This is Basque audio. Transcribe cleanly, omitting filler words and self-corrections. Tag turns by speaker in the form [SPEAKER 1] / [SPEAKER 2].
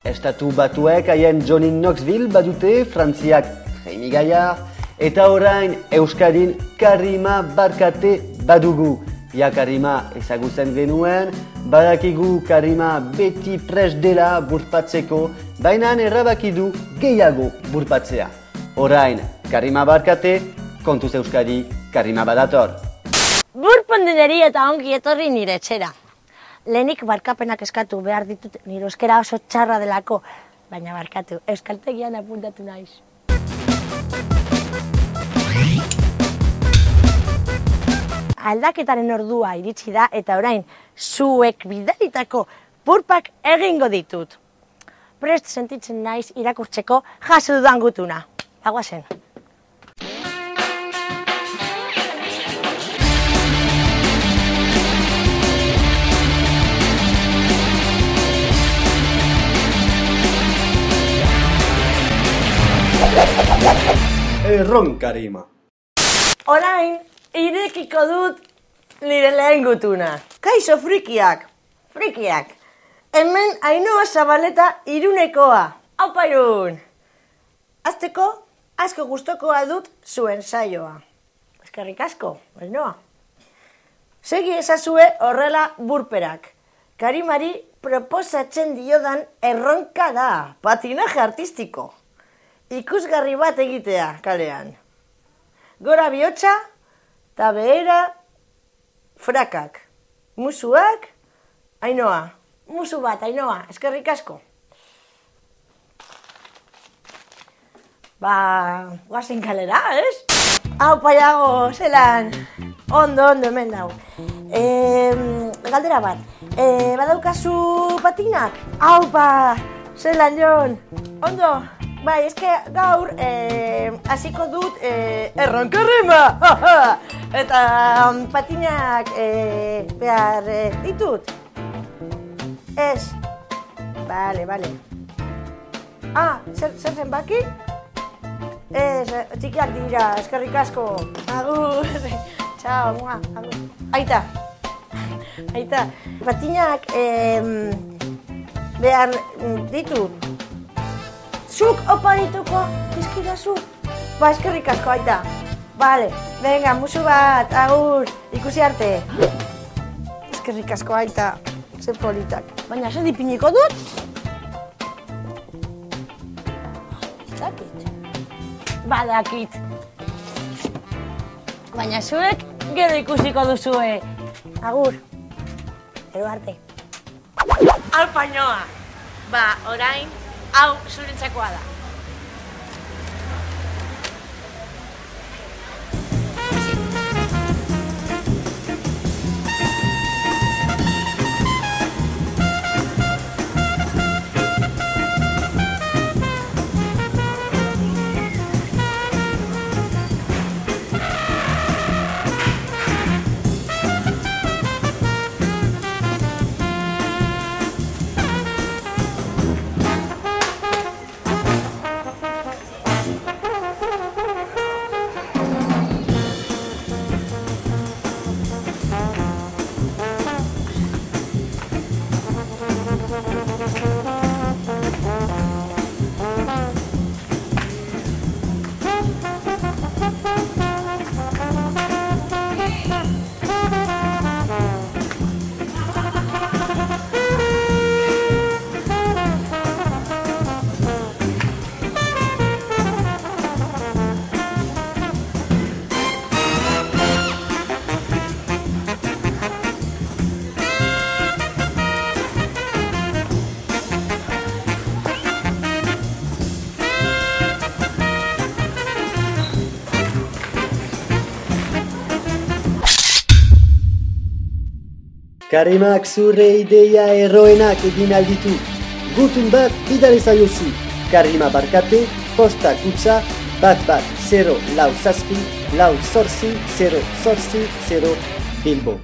[SPEAKER 1] Estatu Batuek haien Johnny Knoxville badute, Frantziak Jaime Gaillard, eta orain Euskadin Karima Barkate badugu. Ja Karima ezagutzen genuen, badakigu Karima beti prest dela burpatzeko, baina erabaki du gehiago burpatzea. Orain Karima Barkate, kontuz Euskadi, Karima badator.
[SPEAKER 2] Burpondeneri eta ongi etorri nire etxera. Lehenik barkapenak eskatu behar ditut nire euskera oso txarra delako, baina barkatu, euskaltegian apuntatu naiz. Aldaketaren ordua iritsi da eta orain zuek bidalitako purpak egingo ditut. Prest sentitzen naiz irakurtzeko jaso dudan gutuna. Aguazen.
[SPEAKER 1] Erron Karima.
[SPEAKER 2] Orain, irekiko dut nire lehen gutuna. Kaixo frikiak. Frikiak. Hemen Ainhoa Zabaleta Irunekoa. Aupa Irun. Azteko, asko gustokoa dut zuen saioa. Eskerrik asko, Ainhoa. Segi ezazue horrela burperak. Karimari proposatzen diodan erronka da. Patinaje artistiko. Ikusgarri bat egitea kalean. Gora bihotza, eta behera frakak. Musuak, Ainhoa. Musu bat, Ainhoa, eskerrik asko. Guazen kalera, ez? Hau paiago, zelan. Ondo, hemen dau. Galdera bat, badaukazu patinak? Haupa, zelan, Jon. Ondo. Bai, eske gaur hasiko dut erronkarrema! Eta patinak behar ditut? Ez? Bale. Zer zenbaki? Ez, txikiak dira, eskerrik asko. Agur, txau, mua, agur. Aita, patinak behar ditut? Zuk oparituko dizkidazu? Eskerrik asko, aita. Bale, venga, musu bat, agur, ikusi arte. Eskerrik asko, aita, ze politak. Baina, zer dipiniko dut? Badakit. Baina zuek gero ikusiko duzue. Agur, gero arte. Aupa Ainhoa. Orain, hau zurentzakoa da.
[SPEAKER 1] Karimak zure ideia erroenak egin alditu. Gutun bat bidali zaiozu. Karima Barkate, posta kutxa, 110 lau zazpi, lau zorzi, 0 zorzi, 0 Bilbo.